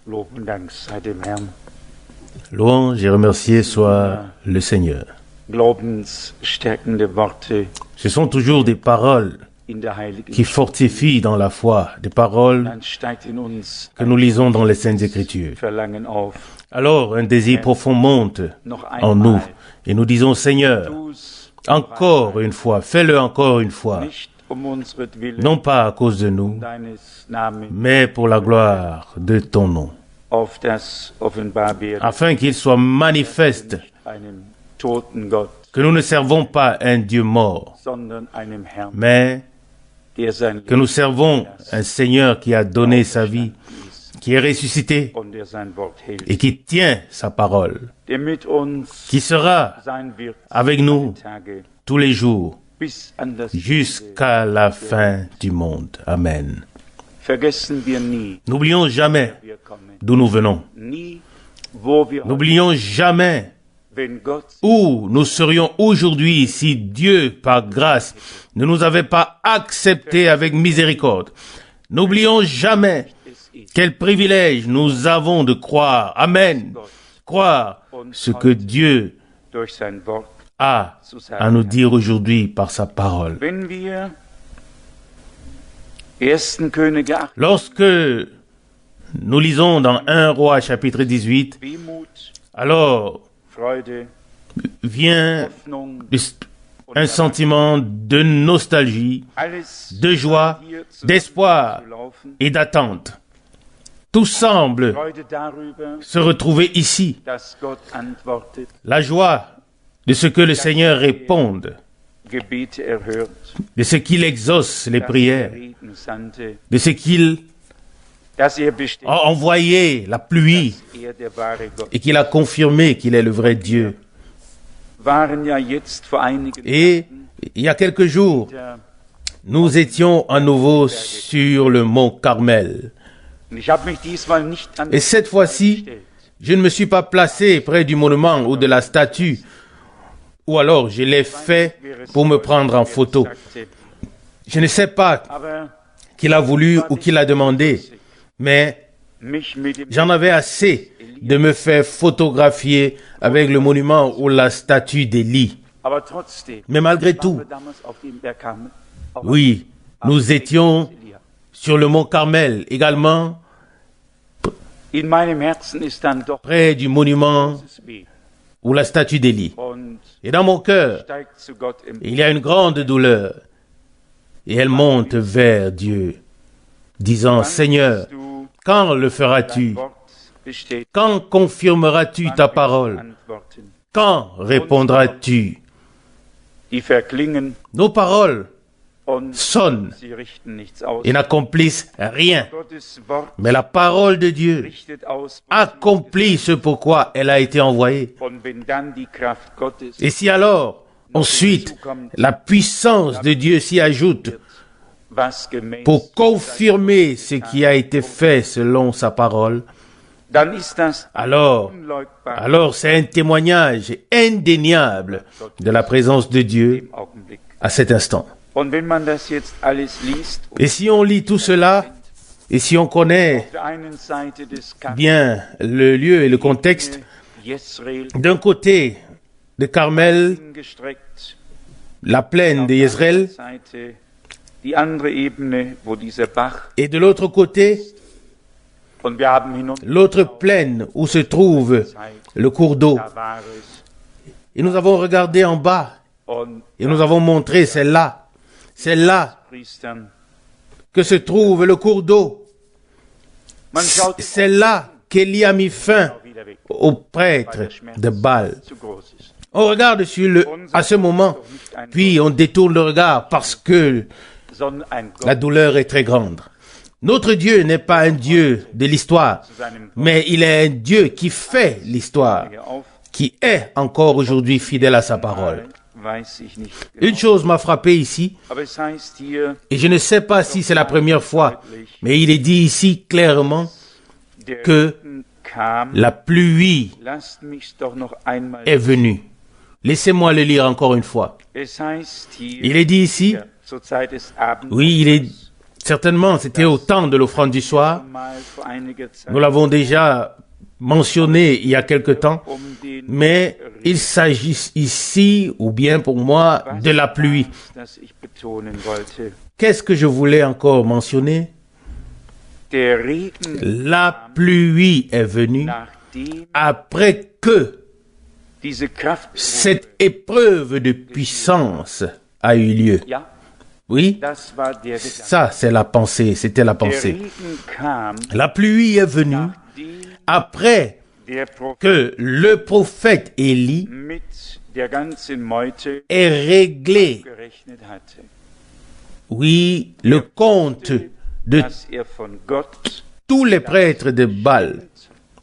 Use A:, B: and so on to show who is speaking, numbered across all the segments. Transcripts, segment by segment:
A: Lob und Dank sei dem Herrn.
B: Louange et remercié soit le Seigneur.
A: Glaubensstärkende Worte
B: Ce sont toujours des paroles
A: in der Heiligen
B: qui fortifient dans la foi, des paroles
A: Dann steigt in uns
B: que nous lisons dans les Saintes Écritures.
A: Verlangen auf,
B: Alors un désir profond monte
A: noch
B: en nous
A: einmal
B: et nous disons Seigneur,
A: tu's
B: encore une fois, fais-le encore une fois,
A: nicht unseretwillen,
B: non pas à cause de nous,
A: deines Namens,
B: mais pour la gloire de ton nom,
A: auf das offenbar wird,
B: afin qu'il soit manifeste
A: einem toten Gott,
B: que nous ne servons pas un Dieu mort,
A: sondern einem Herrn,
B: mais
A: der sein
B: que nous servons un Seigneur qui a donné sa vie, qui est ressuscité
A: und der sein Wort hält,
B: et qui tient sa parole,
A: der mit uns
B: qui sera
A: sein wird,
B: avec nous
A: Tage
B: tous les jours
A: bis an das
B: jusqu'à la fin du monde. Amen.
A: Vergessen wir nie,
B: N'oublions jamais
A: wir kommen,
B: d'où nous venons.
A: nie, wo wir heute,
B: N'oublions jamais
A: wenn Gott
B: où nous serions aujourd'hui si Dieu, par grâce, ne nous avait pas acceptés avec miséricorde. N'oublions jamais
A: es ist,
B: quel privilège nous avons de croire. Amen. Croire ce que Dieu
A: durch sein Wort
B: a
A: zu
B: à
A: sagen
B: nous
A: hat.
B: dire aujourd'hui par sa parole.
A: Wenn wir 1. Könige 8,
B: Lorsque nous lisons dans 1 Roi chapitre 18,
A: Wehmut,
B: alors
A: Freude,
B: vient
A: Hoffnung,
B: un sentiment de nostalgie,
A: alles
B: de joie,
A: hier zu
B: d'espoir
A: laufen,
B: et d'attente. Tout semble
A: Freude darüber,
B: se retrouver ici.
A: dass Gott antwortet,
B: La joie de ce que le Seigneur réponde,
A: Gebete erhört,
B: de ce qu'il exauce les
A: dass
B: prières,
A: Reden sandte,
B: de ce qu'il
A: dass bestätigt,
B: a envoyé la pluie
A: dass der wahre Gott
B: et qu'il a confirmé qu'il est le vrai Dieu.
A: waren ja jetzt vor einigen
B: Et il y a quelques jours,
A: Tagen,
B: nous étions à nouveau sur le mont Carmel.
A: ich habe mich diesmal nicht an
B: Et cette fois-ci, je ne me suis pas placé près du monument ou de la statue, ou alors je l'ai fait pour me prendre en photo. Je ne sais pas
A: aber
B: qui l'a voulu ou qui l'a demandé, mais
A: mich mit dem
B: j'en avais assez de me faire photographier avec le monument ou la statue d'Élie.
A: aber trotzdem,
B: Mais malgré tout,
A: wir damals auf dem Berg Karmel, auf
B: oui, nous étions
A: Elia.
B: sur le mont Carmel, également
A: In meinem Herzen ist dann doch
B: près du monument
A: das Weh.
B: ou la statue d'Élie.
A: Und
B: Et dans mon cœur,
A: steigt zu Gott im
B: il y a une grande douleur. Et elle monte vers Dieu, disant, Seigneur,
A: du
B: quand le
A: dein
B: feras-tu?
A: Wort bestätigt,
B: Quand confirmeras-tu ta parole?
A: antworten.
B: Quand répondras-tu?
A: Die verklingen
B: Nos paroles
A: und
B: sonnent
A: sie richten nichts aus.
B: et n'accomplissent rien.
A: Gottes Wort
B: Mais la parole de Dieu
A: richtet aus.
B: accomplit ce pourquoi elle a été envoyée.
A: Und wenn dann die Kraft Gottes
B: Et si alors, ensuite, la puissance de Dieu s'y ajoute
A: was gemäß,
B: pour confirmer ce qui a été fait selon sa parole,
A: dann ist das
B: alors
A: unleugbar
B: c'est un témoignage indéniable de la présence de Dieu
A: im Augenblick.
B: à cet instant.
A: Und wenn man das jetzt alles liest, und
B: Et si on lit tout cela, et si on connaît
A: auf der einen Seite des
B: bien le lieu et le contexte,
A: Jezreel
B: d'un côté de Carmel,
A: hingestreckt,
B: la plaine de
A: auf der
B: Jezreel,
A: anderen Seite die andere Ebene, wo dieser Bach,
B: et de l'autre côté,
A: und wir haben hinunter,
B: l'autre plaine où se trouve le cours d'eau.
A: da war es,
B: Et nous avons regardé en bas,
A: und
B: et nous avons montré, c'est là
A: Priestern,
B: que se trouve le cours d'eau.
A: man schaut
B: C'est là qu'Élie a mis fin
A: wieder weg,
B: au
A: weil
B: prêtre
A: der Schmerz
B: de Baal.
A: zu groß ist.
B: On regarde à ce moment, puis on détourne le regard parce que
A: Sondern ein
B: la
A: Gott
B: douleur est très grande. Notre Dieu n'est pas un Dieu de l'histoire,
A: zu seinem
B: mais il est un Dieu qui fait l'histoire,
A: Wort auf,
B: qui est encore aujourd'hui fidèle à sa parole.
A: weiß ich nicht
B: Une
A: genau.
B: chose m'a frappé ici,
A: Aber es heißt hier,
B: et je ne sais pas si c'est la première fois, mais il est dit ici clairement
A: der
B: que
A: Regen kam,
B: la pluie
A: lasst mich doch noch einmal.
B: est venue. Laissez-moi le lire encore une fois.
A: Es heißt hier,
B: Il est dit ici,
A: ja, zur Zeit des Abends,
B: oui, Certainement, c'était au temps de l'offrande du soir. Nous l'avons déjà mentionné il y a quelque temps, mais il s'agit ici, ou bien pour moi, de la pluie. Qu'est-ce que je voulais encore mentionner? La pluie est venue après que cette épreuve de puissance a eu lieu. Oui, ça c'est la pensée, c'était la pensée. La pluie est venue après que le prophète Élie ait réglé, oui, le compte de tous les prêtres de Baal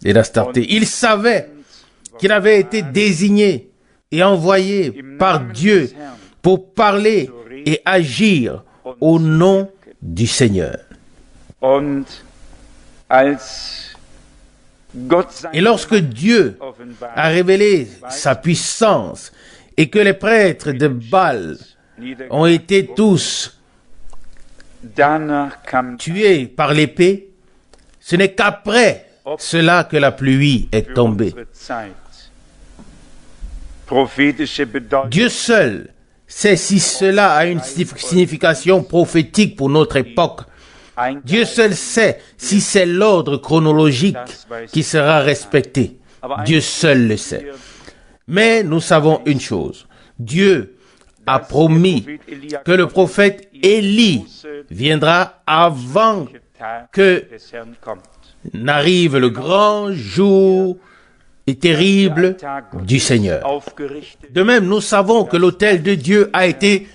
B: et d'Astarté. Il savait qu'il avait été désigné et envoyé par Dieu pour parler et agir au nom du Seigneur. Et lorsque Dieu a révélé sa puissance et que les prêtres de Baal ont été tous tués par l'épée, ce n'est qu'après cela que la pluie est tombée. Dieu seul sait si cela a une signification prophétique pour notre époque. Dieu seul sait si c'est l'ordre chronologique qui sera respecté. Dieu seul le sait. Mais nous savons une chose. Dieu a promis que le prophète Élie viendra avant que n'arrive le grand jour et terrible du Seigneur. De même, nous savons que l'autel de Dieu a été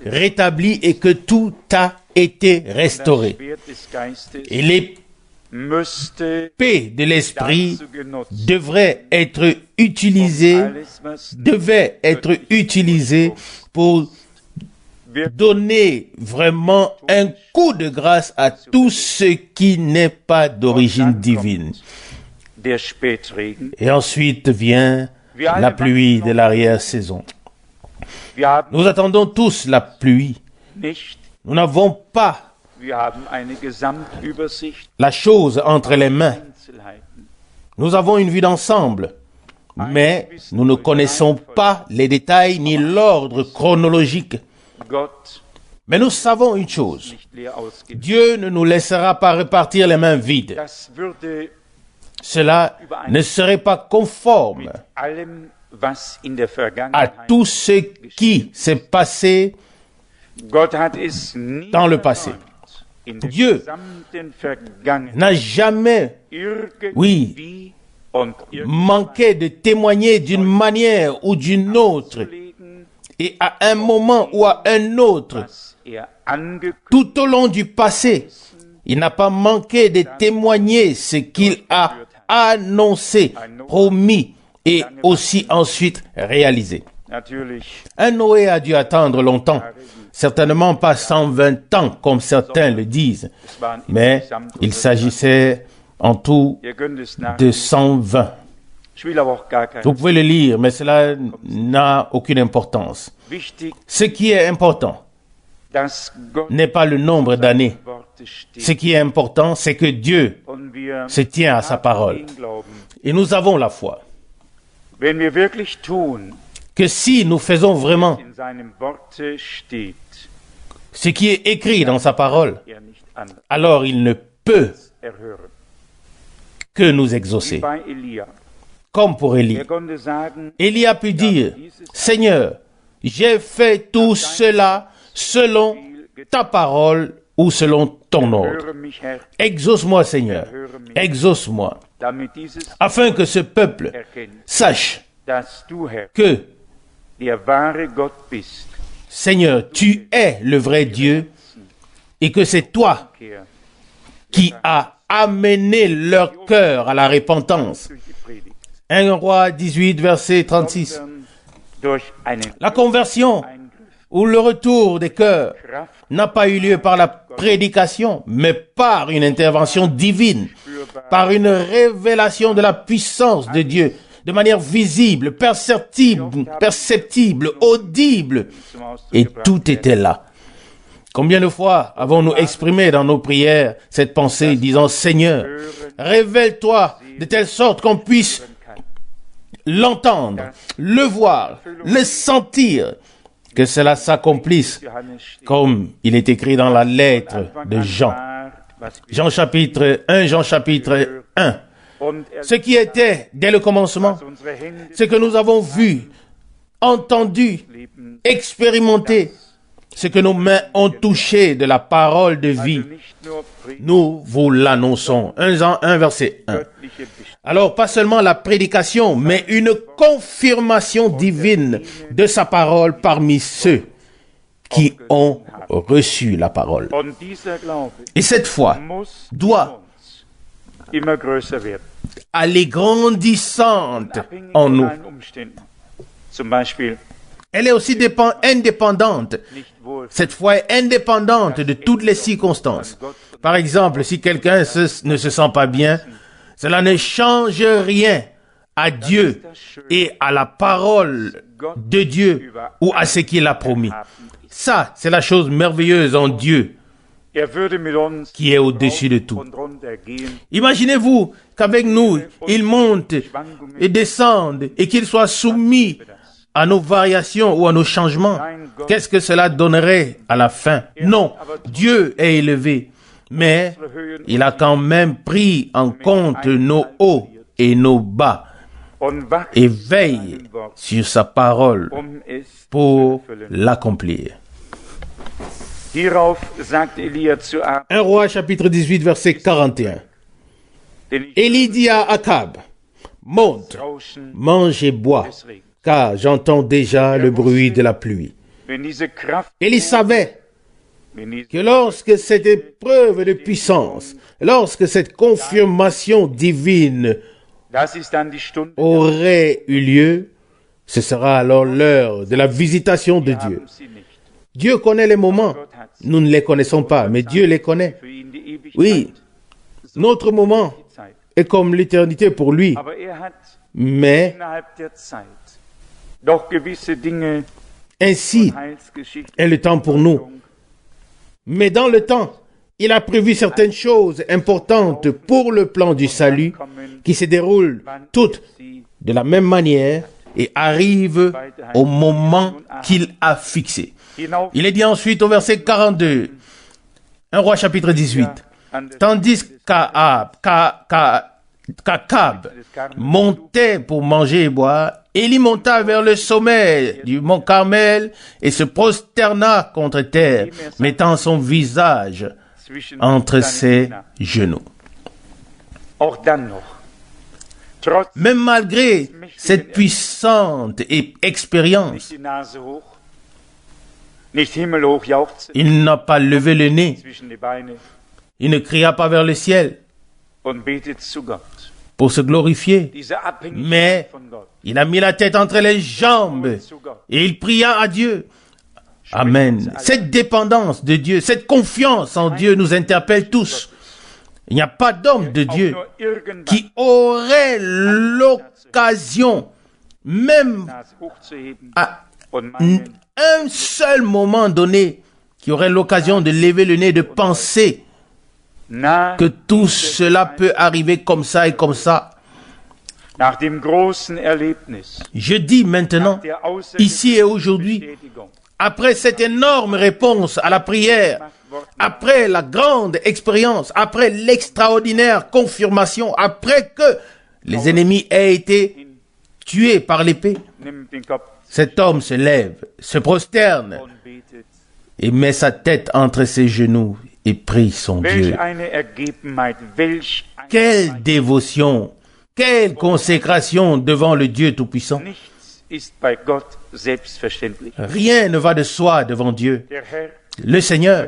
B: rétabli et que tout a été restauré. Et l'épée de l'esprit devait être utilisée pour donner vraiment un coup de grâce à tout ce qui n'est pas d'origine divine. Et ensuite vient la pluie de l'arrière-saison. Nous attendons tous la pluie. Nous n'avons pas la chose entre les mains. Nous avons une vue d'ensemble, mais nous ne connaissons pas les détails ni l'ordre chronologique. Mais nous savons une chose. Dieu ne nous laissera pas repartir les mains vides. Cela ne serait pas conforme à tout ce qui s'est passé dans le passé. Dieu n'a jamais, manqué de témoigner d'une manière ou d'une autre, et à un moment ou à un autre, tout au long du passé, il n'a pas manqué de témoigner ce qu'il a annoncé, promis et aussi ensuite réalisé. Un Noé a dû attendre longtemps, certainement pas 120 ans comme certains le disent, mais il s'agissait en tout de 120. Vous pouvez le lire, mais cela n'a aucune importance. Ce qui est important n'est pas le nombre d'années. Ce qui est important, c'est que Dieu se tient à sa parole. Et nous avons la foi que si nous faisons vraiment ce qui est écrit dans sa parole, alors il ne peut que nous exaucer. Comme pour Élie. Élie a pu dire, Seigneur, j'ai fait tout cela selon ta parole ou selon ton ordre. Exauce-moi, Seigneur, exauce-moi, afin que ce peuple sache que, Seigneur, tu es le vrai Dieu et que c'est toi qui as amené leur cœur à la repentance. 1 Roi 18, verset 36. La conversion ou le retour des cœurs n'a pas eu lieu par la prédication, mais par une intervention divine, par une révélation de la puissance de Dieu, de manière visible, perceptible, audible, et tout était là. Combien de fois avons-nous exprimé dans nos prières cette pensée disant, Seigneur, révèle-toi de telle sorte qu'on puisse l'entendre, le voir, le sentir, que cela s'accomplisse comme il est écrit dans la lettre de Jean. Jean chapitre 1, Jean chapitre 1. Ce qui était dès le commencement, ce que nous avons vu, entendu, expérimenté, ce que nos mains ont touché de la parole de vie, nous vous l'annonçons. 1 Jean 1, verset 1. Alors, pas seulement la prédication, mais une confirmation divine de sa parole parmi ceux qui ont reçu la parole. Et cette foi doit aller grandissante en nous. Elle est aussi indépendante. Cette foi est indépendante de toutes les circonstances. Par exemple, si quelqu'un ne se sent pas bien, cela ne change rien à Dieu et à la parole de Dieu ou à ce qu'il a promis. Ça, c'est la chose merveilleuse en Dieu qui est au-dessus de tout. Imaginez-vous qu'avec nous, il monte et descende et qu'il soit soumis à nos variations ou à nos changements. Qu'est-ce que cela donnerait à la fin? Non, Dieu est élevé, mais il a quand même pris en compte nos hauts et nos bas et veille sur sa parole pour l'accomplir. 1 Roi chapitre 18 verset 41. Élie dit à Akab, monte, mange et bois, car j'entends déjà le bruit de la pluie. Élie savait que lorsque cette épreuve de puissance, lorsque cette confirmation divine aurait eu lieu, ce sera alors l'heure de la visitation de Dieu. Dieu connaît les moments. Nous ne les connaissons pas, mais Dieu les connaît. Oui, notre moment est comme l'éternité pour lui. Mais ainsi est le temps pour nous. Mais dans le temps, il a prévu certaines choses importantes pour le plan du salut qui se déroulent toutes de la même manière et arrivent au moment qu'il a fixé. Il est dit ensuite au verset 42, 1 Roi chapitre 18, tandis qu'Akab montait pour manger et boire, Élie monta vers le sommet du mont Carmel et se prosterna contre terre, mettant son visage entre ses genoux. Même malgré cette puissante expérience, il n'a pas levé le nez. Il ne cria pas vers le ciel pour se glorifier. Mais il a mis la tête entre les jambes et il pria à Dieu. Amen. Cette dépendance de Dieu, cette confiance en Dieu nous interpelle tous. Il n'y a pas d'homme de Dieu qui aurait l'occasion, même à un seul moment donné, qui aurait l'occasion de lever le nez, de penser que tout cela peut arriver comme ça et comme ça. Je dis maintenant, ici et aujourd'hui, après cette énorme réponse à la prière, après la grande expérience, après l'extraordinaire confirmation, après que les ennemis aient été tués par l'épée, cet homme se lève, se prosterne et met sa tête entre ses genoux et prie son Dieu. Quelle dévotion, quelle consécration devant le Dieu Tout-Puissant. Rien ne va de soi devant Dieu. Le Seigneur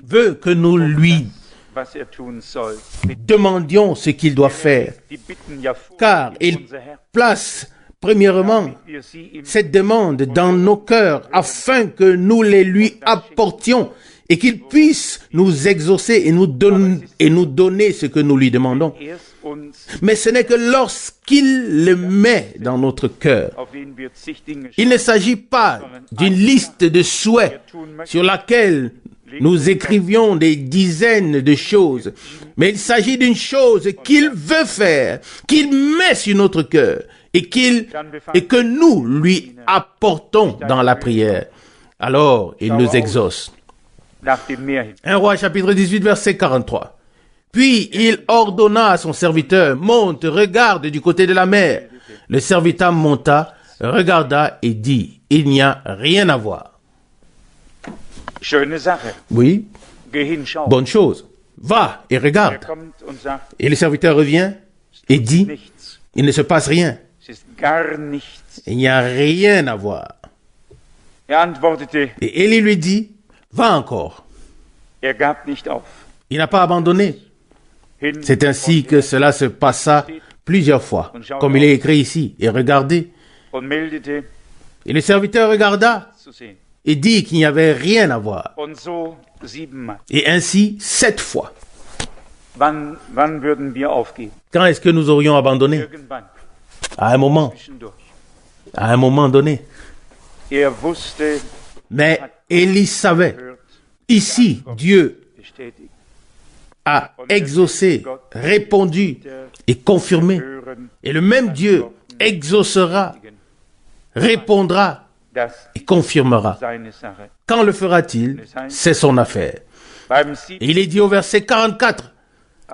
B: veut que nous lui demandions ce qu'il doit faire, car il place premièrement cette demande dans nos cœurs afin que nous les lui apportions et qu'il puisse nous exaucer et nous donner ce que nous lui demandons. Mais ce n'est que lorsqu'il le met dans notre cœur. Il ne s'agit pas d'une liste de souhaits sur laquelle nous écrivions des dizaines de choses, mais il s'agit d'une chose qu'il veut faire, qu'il met sur notre cœur et que nous lui apportons dans la prière. Alors, il nous exauce. 1 Roi chapitre 18, verset 43. Puis il ordonna à son serviteur, monte, regarde du côté de la mer. Le serviteur monta, regarda et dit, il n'y a rien à voir. Oui, bonne chose. Va et regarde. Et le serviteur revient et dit, il ne se passe rien. Il n'y a rien à voir. Et Élie lui dit, va encore. Il n'a pas abandonné. C'est ainsi que cela se passa plusieurs fois, comme il est écrit ici. Et regardez. Et le serviteur regarda et dit qu'il n'y avait rien à voir. Et ainsi, 7 fois. Quand est-ce que nous aurions abandonné? À un moment. À un moment donné. Mais Élie savait, ici, Dieu a exaucé, répondu et confirmé. Et le même Dieu exaucera, répondra et confirmera. Quand le fera-t-il? C'est son affaire. Et il est dit au verset 44,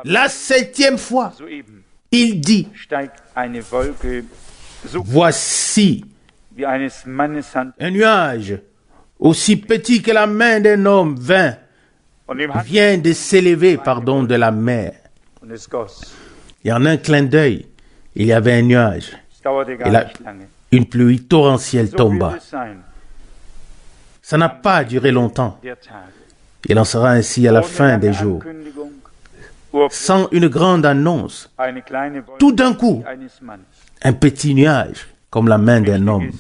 B: la 7e fois, il dit, voici un nuage aussi petit que la main d'un homme vient de s'élever, de la mer. Et en un clin d'œil, il y avait un nuage. Et une pluie torrentielle tomba. Ça n'a pas duré longtemps. Il en sera ainsi à la fin des jours. Sans une grande annonce, tout d'un coup, un petit nuage comme la main d'un homme.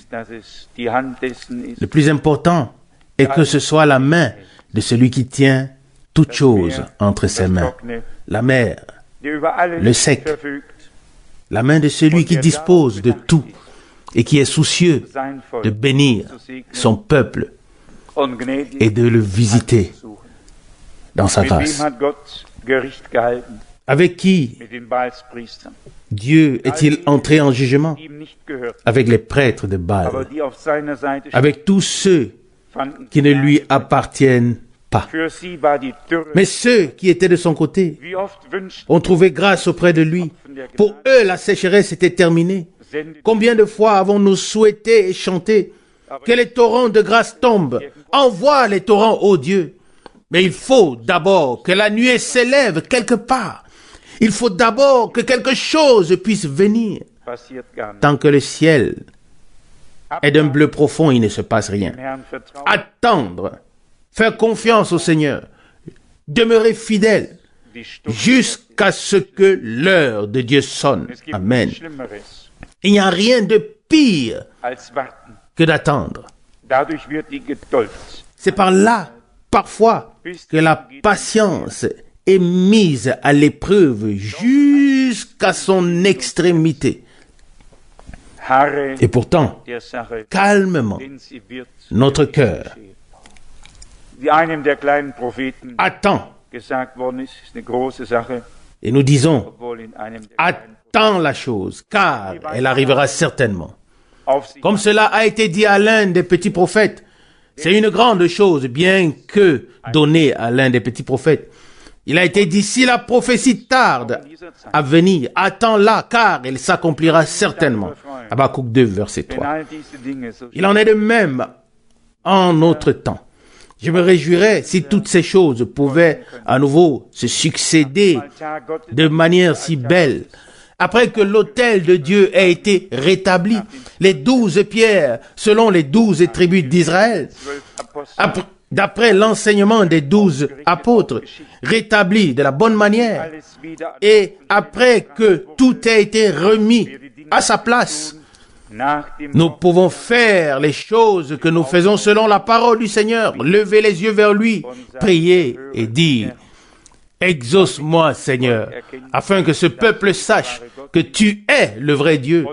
B: Le plus important est que ce soit la main de celui qui tient toutes choses entre ses mains. La mer, le sec, la main de celui qui dispose de tout et qui est soucieux de bénir son peuple et de le visiter dans sa grâce. Avec qui Dieu est-il entré en jugement? Avec les prêtres de Baal, avec tous ceux qui ne lui appartiennent pas. Mais ceux qui étaient de son côté ont trouvé grâce auprès de lui. Pour eux, la sécheresse était terminée. Combien de fois avons-nous souhaité et chanté que les torrents de grâce tombent? Envoie les torrents, ô Dieu. Mais il faut d'abord que la nuée s'élève quelque part. Il faut d'abord que quelque chose puisse venir. Tant que le ciel est d'un bleu profond, il ne se passe rien. Attendre, faire confiance au Seigneur, demeurer fidèle jusqu'à ce que l'heure de Dieu sonne. Amen. Il n'y a rien de pire que d'attendre. C'est par là, parfois, que la patience est mise à l'épreuve jusqu'à son extrémité. Et pourtant, calmement, notre cœur attend. Et nous disons, attends la chose, car elle arrivera certainement. Comme cela a été dit à l'un des petits prophètes, c'est une grande chose, bien que donnée à l'un des petits prophètes. Il a été dit, si la prophétie tarde à venir, attends-la, car elle s'accomplira certainement. Habakkuk 2, verset 3. Il en est de même en notre temps. Je me réjouirais si toutes ces choses pouvaient à nouveau se succéder de manière si belle. Après que l'autel de Dieu ait été rétabli, les 12 pierres selon les 12 tribus d'Israël, d'après l'enseignement des 12 apôtres, rétabli de la bonne manière, et après que tout ait été remis à sa place, nous pouvons faire les choses que nous faisons selon la parole du Seigneur, lever les yeux vers lui, prier et dire, exauce-moi, Seigneur, afin que ce peuple sache que tu es le vrai Dieu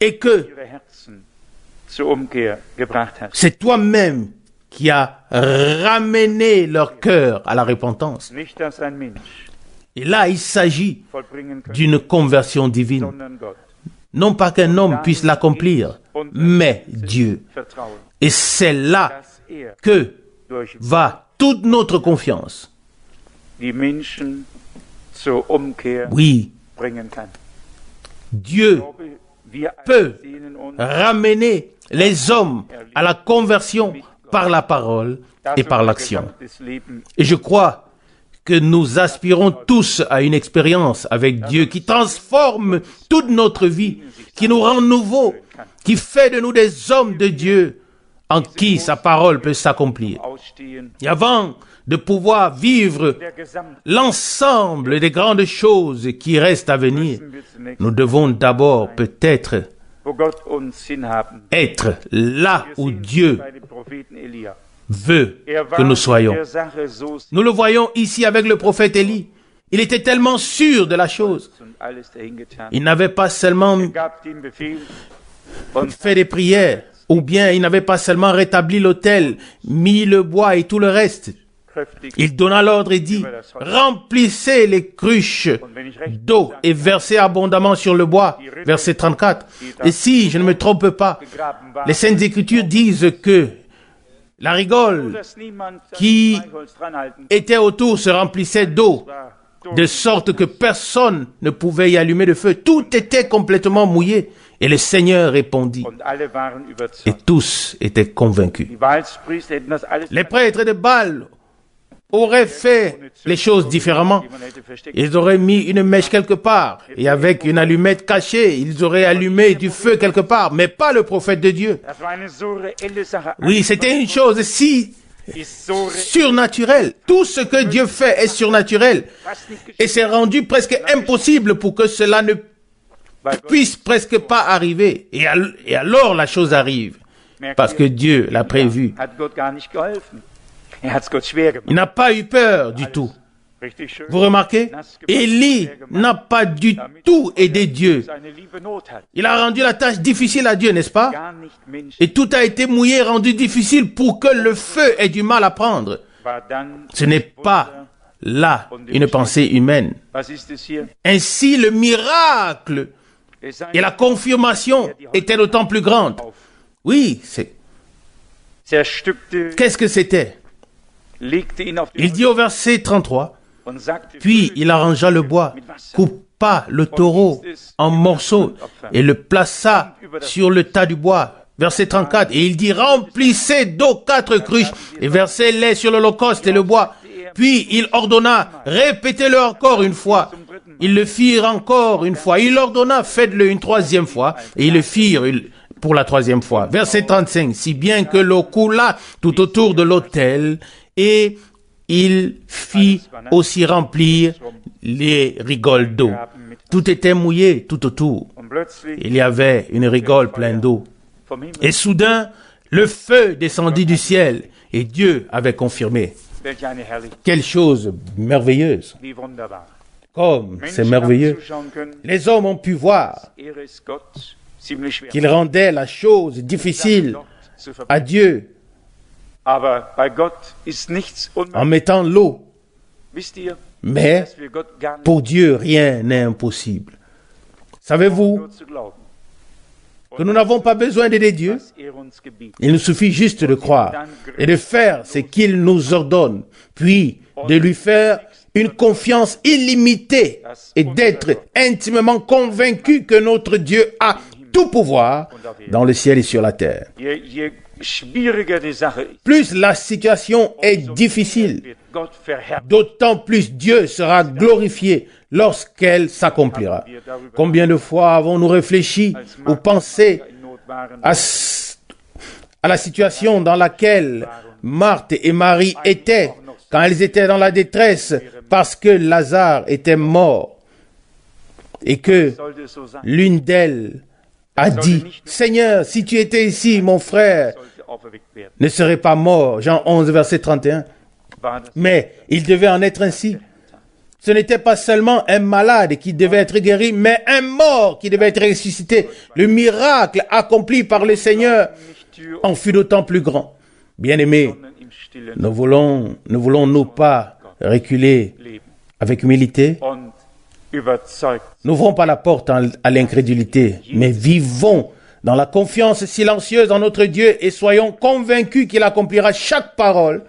B: et que c'est toi-même qui a ramené leur cœur à la repentance.
A: Nicht, dass ein Mensch
B: Et là, il s'agit
A: vollbringen könnte,
B: d'une conversion divine.
A: sondern Gott.
B: Non pas qu'un homme puisse l'accomplir, mais Dieu.
A: Vertrauen,
B: Et c'est là
A: dass
B: que
A: durch
B: va toute notre confiance.
A: die Menschen zur Umkehr
B: Oui,
A: bringen kann.
B: Dieu
A: Ich glaube, wir alle
B: peut
A: sehnen uns
B: ramener les hommes à la conversion par la parole et par l'action.
A: gesamtes Leben
B: Et je crois que nous aspirons tous à une expérience avec Dieu qui transforme toute notre vie, qui nous rend nouveaux, qui fait de nous des hommes de Dieu en qui sa parole peut s'accomplir.
A: ausstehen.
B: Et avant de pouvoir vivre
A: Der Gesamt
B: l'ensemble des grandes choses qui restent à venir,
A: müssen wir zunächst,
B: nous devons d'abord peut-être
A: wo Gott uns hinhaben.
B: être là
A: Wir
B: où
A: sehen
B: Dieu
A: bei dem Propheten Elia.
B: veut
A: Er
B: que nous
A: war
B: soyons.
A: der Sache so sicher
B: Nous le voyons ici avec le prophète Élie. Il était tellement sûr de la chose.
A: und alles dahingetan.
B: Il n'avait pas seulement
A: Gab den Befehl und
B: fait des prières, ou bien il n'avait pas seulement rétabli l'autel, mis le bois et tout le reste.
A: kräftig.
B: Il donna l'ordre et dit, remplissez les cruches d'eau et versez abondamment sur le bois. Verset 34. Et si je ne me trompe pas,
A: Gegraben war,
B: les Saintes Écritures disent que la rigole
A: dass niemand das
B: qui
A: Streichholz dranhalten
B: était autour se remplissait d'eau,
A: war.
B: de sorte que personne ne pouvait y allumer de feu. Tout était complètement mouillé. Et le Seigneur répondit,
A: Und alle waren
B: et
A: überzeugt.
B: tous étaient convaincus.
A: Die Wahlspriester hätten das alles
B: Les prêtres de Baal auraient fait les choses différemment.
A: die man hätte versteckt.
B: Ils auraient mis une mèche quelque part, et avec une allumette cachée, ils auraient allumé du feu quelque part, mais pas le prophète de Dieu.
A: Das war eine so reelle Sache.
B: Oui, c'était une chose si
A: Ist so reell,
B: surnaturelle. Tout ce que Dieu fait est surnaturel.
A: was nicht geschieht,
B: Et c'est rendu presque impossible pour que cela ne
A: weil Gott
B: puisse presque pas arriver. Et alors la chose arrive. Parce que Dieu l'a prévu.
A: hat Gott gar nicht geholfen. Er hat es Gott schwer gemacht.
B: Il n'a pas eu peur du tout.
A: Richtig schön.
B: Vous remarquez? Élie n'a pas du tout aidé Dieu.
A: Seine liebe Not hat.
B: Il a rendu la tâche difficile à Dieu, n'est-ce pas?
A: Gar nicht Mensch
B: Et tout a été mouillé, rendu difficile pour que le feu ait du mal à prendre.
A: war dann.
B: Ce n'est pas là une pensée humaine.
A: Was ist es hier?
B: Ainsi, le miracle
A: Es sei
B: et la confirmation étaient d'autant plus grandes. Oui,
A: zerstückte,
B: qu'est-ce que c'était?
A: legte ihn auf
B: Il
A: den
B: dit au verset 33,
A: und sagte,
B: puis il arrangea le bois, coupa le taureau en morceaux et le plaça sur le tas du bois. Verset 34, et il dit, remplissez d'eau 4 cruches et versez-les sur l'holocauste et le bois. Puis il ordonna, répétez-le encore une fois. Ils le firent encore une fois. Il ordonna, faites-le une troisième fois. Et ils le firent pour la troisième fois. Verset 35, si bien que l'eau coula tout autour de l'autel, et il fit aussi remplir les rigoles d'eau. Tout était mouillé tout autour.
A: und plötzlich
B: Il y avait une rigole pleine d'eau.
A: vom Himmel.
B: Et soudain, le feu descendit du ciel, et Dieu avait confirmé.
A: Welch eine Herrlichkeit,
B: Quelle chose merveilleuse.
A: wie wunderbar.
B: Comme c'est
A: Menschen haben
B: merveilleux.
A: zuschauen können,
B: Les hommes ont pu voir
A: Ehre ist Gott ziemlich schwer.
B: qu'il rendait la chose difficile
A: Gott zu verbinden.
B: à Dieu
A: Aber bei Gott ist nichts
B: en
A: unmöglich.
B: mettant l'eau.
A: Wisst ihr,
B: Mais
A: dass wir Gott gar nicht
B: pour Dieu, rien n'est impossible. Savez-vous
A: nur zu glauben.
B: que nous n'avons pas besoin d'aider Dieu?
A: Was uns gebietet.
B: Il nous suffit juste de croire et de faire ce qu'il nous ordonne, puis de lui faire une confiance illimitée et d'être intimement convaincu que notre Dieu a tout pouvoir dans le ciel et sur la terre.
A: Je schwieriger die Sache ist,
B: Plus la situation est difficile,
A: wird Gott verherrlicht.
B: d'autant plus Dieu sera glorifié lorsqu'elle s'accomplira. Combien de fois avons-nous réfléchi ou pensé
A: In Not waren,
B: à la situation dans laquelle Marthe et Marie étaient quand elles étaient dans la détresse parce que Lazare était mort et que
A: sollte es so sein,
B: l'une d'elles a dit, Seigneur, si tu étais ici, mon frère
A: sollte auferweckt werden.
B: ne serait pas mort. Jean 11, verset 31.
A: War das
B: Mais il devait en être ainsi. Ce n'était pas seulement un malade qui devait être guéri, mais un mort qui devait être ressuscité. Le miracle accompli par le Seigneur
A: nicht Tür
B: en fut d'autant plus grand. Bien-aimés,
A: sondern im Stillen
B: ne voulons-nous pas reculer
A: leben
B: avec humilité?
A: und überzeugt.
B: N'ouvrons pas la porte à l'incrédulité, mais vivons dans la confiance silencieuse en notre Dieu et soyons convaincus qu'il accomplira chaque parole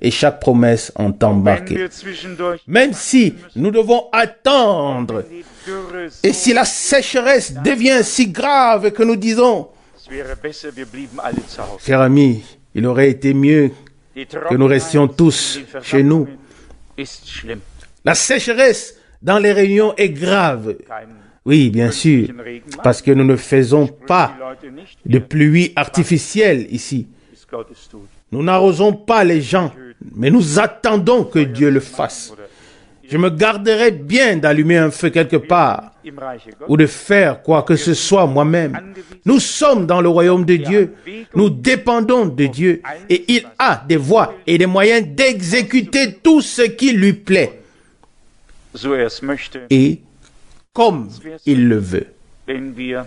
B: et chaque promesse en temps
A: Wenn
B: marqué.
A: wir zwischendurch,
B: Même si nous devons attendre,
A: die Dürre so,
B: et si la sécheresse devient si grave que nous disons,
A: es wäre besser, wir blieben alle zu Hause.
B: chers amis, il aurait été mieux
A: Die
B: que nous restions tous
A: Trockenheit in den
B: chez nous.
A: Versammlungen ist schlimm.
B: La sécheresse dans les réunions est grave.
A: Kein
B: Oui, bien sûr, parce que nous ne faisons pas
A: die Leute nicht,
B: de pluie artificielle ici.
A: bis Gott es tut.
B: Nous n'arrosons pas les gens, mais nous attendons que Dieu le fasse. Je me garderai bien d'allumer un feu quelque part
A: Im Reiche
B: ou
A: Gottes
B: de faire quoi que ce soit moi-même. Nous sommes dans le royaume de Dieu. Nous dépendons de Dieu et il a des voies et des moyens d'exécuter tout ce qui lui plaît
A: so er es möchte,
B: et comme il le veut.
A: wenn wir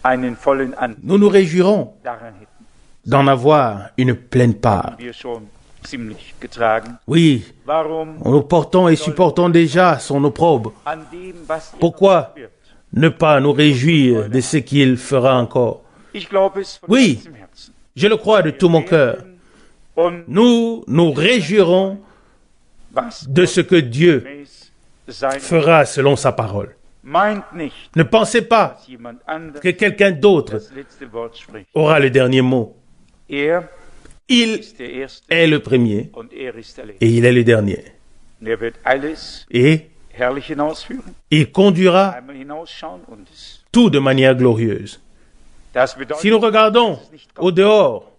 A: einen vollen Anteil
B: Nous nous réjouirons
A: daran hätten.
B: d'en avoir une pleine part.
A: Wir schon ziemlich getragen.
B: Oui,
A: Warum
B: nous portons et supportons déjà son opprobre.
A: an dem, was er
B: Pourquoi
A: wird?
B: ne pas nous réjouir de ce qu'il fera encore?
A: Ich glaube es von
B: Oui.
A: ganzem Herzen.
B: Je le crois de tout mon cœur.
A: Und
B: Nous nous réjouirons
A: was
B: de ce que Dieu
A: gemäß sein
B: fera selon sa parole.
A: meint nicht,
B: Ne pensez pas
A: dass jemand anders
B: que quelqu'un d'autre
A: das letzte Wort spricht.
B: aura le dernier mot.
A: Er
B: Il
A: ist der Erste
B: est le premier
A: und er ist der Letzte.
B: et il est le dernier.
A: Und er wird alles
B: Et
A: herrlich hinausführen,
B: il conduira
A: einmal hinausschauen und es.
B: tout de manière glorieuse.
A: Das bedeutet,
B: Si nous regardons au dehors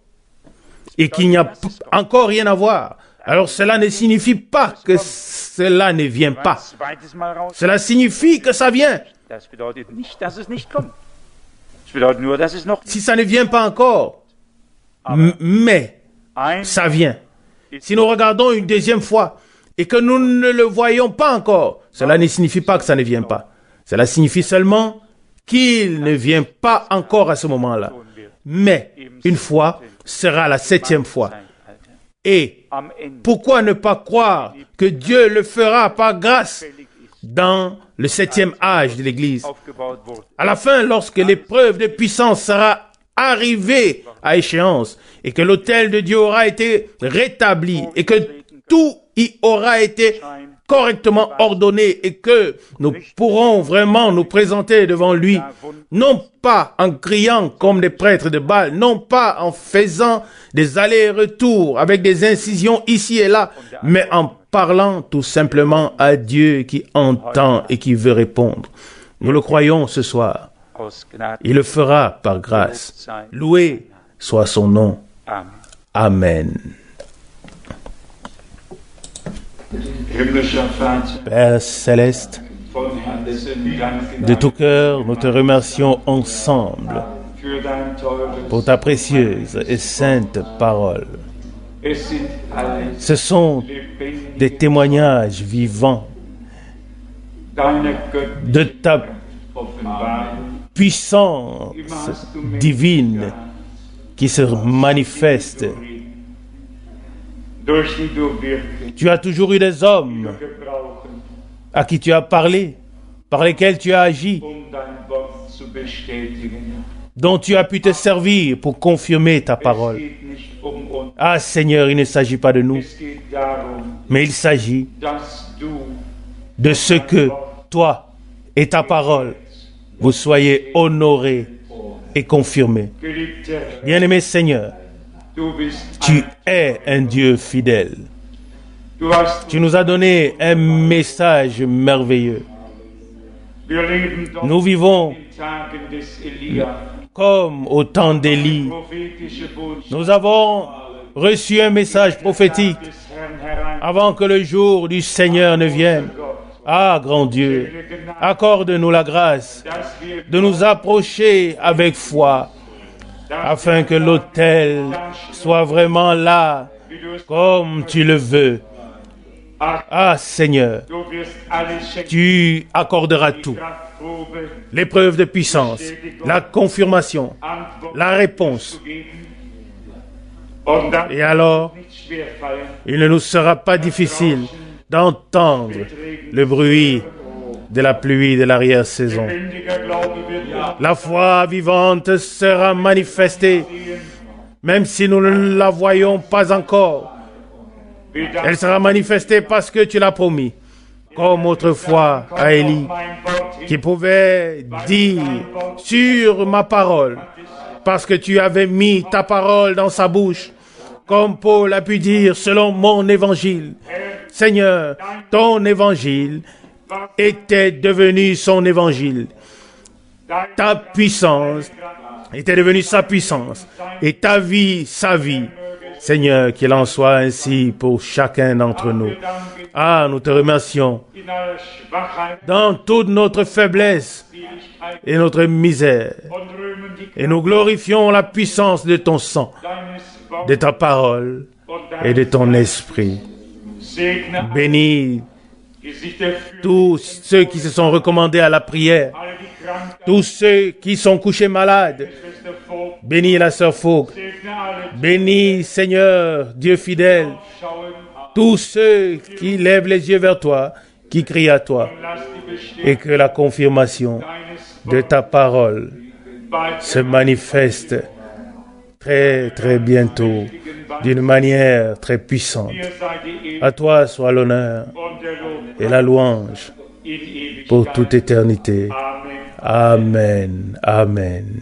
B: et qu'il n'y a encore rien à voir, alors cela ne signifie pas que cela ne vient
A: ein
B: pas.
A: zweites Mal raus.
B: Cela signifie que ça vient.
A: Das bedeutet nicht, dass es nicht kommt. Es bedeutet nur, dass es noch
B: Si ça ne vient pas encore, mais
A: ein
B: ça vient. Si nous regardons une deuxième fois et que nous ne le voyons pas encore, cela ne signifie pas que ça ne vient pas. Cela signifie seulement qu'il ne vient pas encore à ce moment-là. Mais une fois sera la 7e fois. Et
A: am Ende
B: pourquoi ne pas croire que Dieu le fera par grâce dans le 7e âge de l'Église?
A: aufgebaut wurde.
B: À la fin, lorsque l'épreuve de puissance sera arrivée à échéance et que l'autel de Dieu aura été rétabli et que tout y aura été correctement ordonné et que nous pourrons vraiment nous présenter devant lui, non pas en criant comme des prêtres de Baal, non pas en faisant des allers-retours avec des incisions ici et là, mais en parlant tout simplement à Dieu qui entend et qui veut répondre. Nous le croyons ce soir.
A: Aus Gnade.
B: Il le fera par grâce. Loué soit son nom.
A: Amen.
B: Amen.
A: Himmlischer Vater,
B: Père céleste,
A: von Herzen danke
B: de tout cœur, nous te remercions ensemble
A: für dein teures.
B: pour ta précieuse et sainte parole.
A: Es sind alles
B: Ce sont
A: lebendige
B: des témoignages vivants
A: deiner göttlichen
B: de ta
A: Offenbarung.
B: puissance divine qui se manifeste.
A: Durch die du wirklich
B: Tu as toujours eu des hommes
A: gebrauchen,
B: à qui tu as parlé, par lesquels tu as agi,
A: dein Wort zu bestätigen.
B: dont tu as pu te servir pour confirmer ta
A: Es
B: parole.
A: geht nicht uns,
B: Ah Seigneur, il ne s'agit pas de nous,
A: es geht darum,
B: mais il s'agit
A: dass du
B: de ce que toi et ta parole, vous soyez honorés et confirmés.
A: geliebter Herr,
B: Bien-aimé Seigneur,
A: du bist
B: tu es un Dieu fidèle.
A: du hast
B: Tu nous as donné un message merveilleux.
A: wir leben doch
B: Nous vivons
A: in Tagen des Elia,
B: comme au temps d'Élie.
A: prophetische Botschaft
B: Nous avons reçu un message prophétique
A: des Herrn herein.
B: avant que le jour du Seigneur ne vienne. Ah, grand Dieu, accorde-nous la grâce
A: Dass wir
B: de nous approcher avec foi afin que l'autel soit vraiment là comme tu le veux. Ah, Seigneur,
A: du wirst alles schenken,
B: tu accorderas tout.
A: Kraftprobe,
B: L'épreuve de puissance, la confirmation,
A: Antwort
B: la réponse.
A: zu geben.
B: Et alors, il ne nous sera pas difficile d'entendre le bruit de la pluie de l'arrière-saison. La foi vivante sera manifestée, même si nous ne la voyons pas encore. Elle sera manifestée parce que tu l'as promis, comme autrefois à Élie, qui pouvait dire sur ma parole, parce que tu avais mis ta parole dans sa bouche, comme Paul a pu dire selon mon évangile. Seigneur, ton évangile était devenu son évangile. Ta puissance était devenue sa puissance et ta vie, sa vie. Seigneur, qu'il en soit ainsi pour chacun d'entre nous. Ah, nous te remercions. Dans toute notre faiblesse et notre misère, et nous glorifions la puissance de ton sang, de ta parole et de ton esprit. Bénis tous ceux qui se sont recommandés à la prière, tous ceux qui sont couchés malades. Bénis la sœur Fauque. Bénis, Seigneur, Dieu fidèle, tous ceux qui lèvent les yeux vers toi, qui crient à toi, et que la confirmation de ta parole se manifeste très, très bientôt, d'une manière très puissante. À toi soit l'honneur et la louange pour toute éternité. Amen. Amen.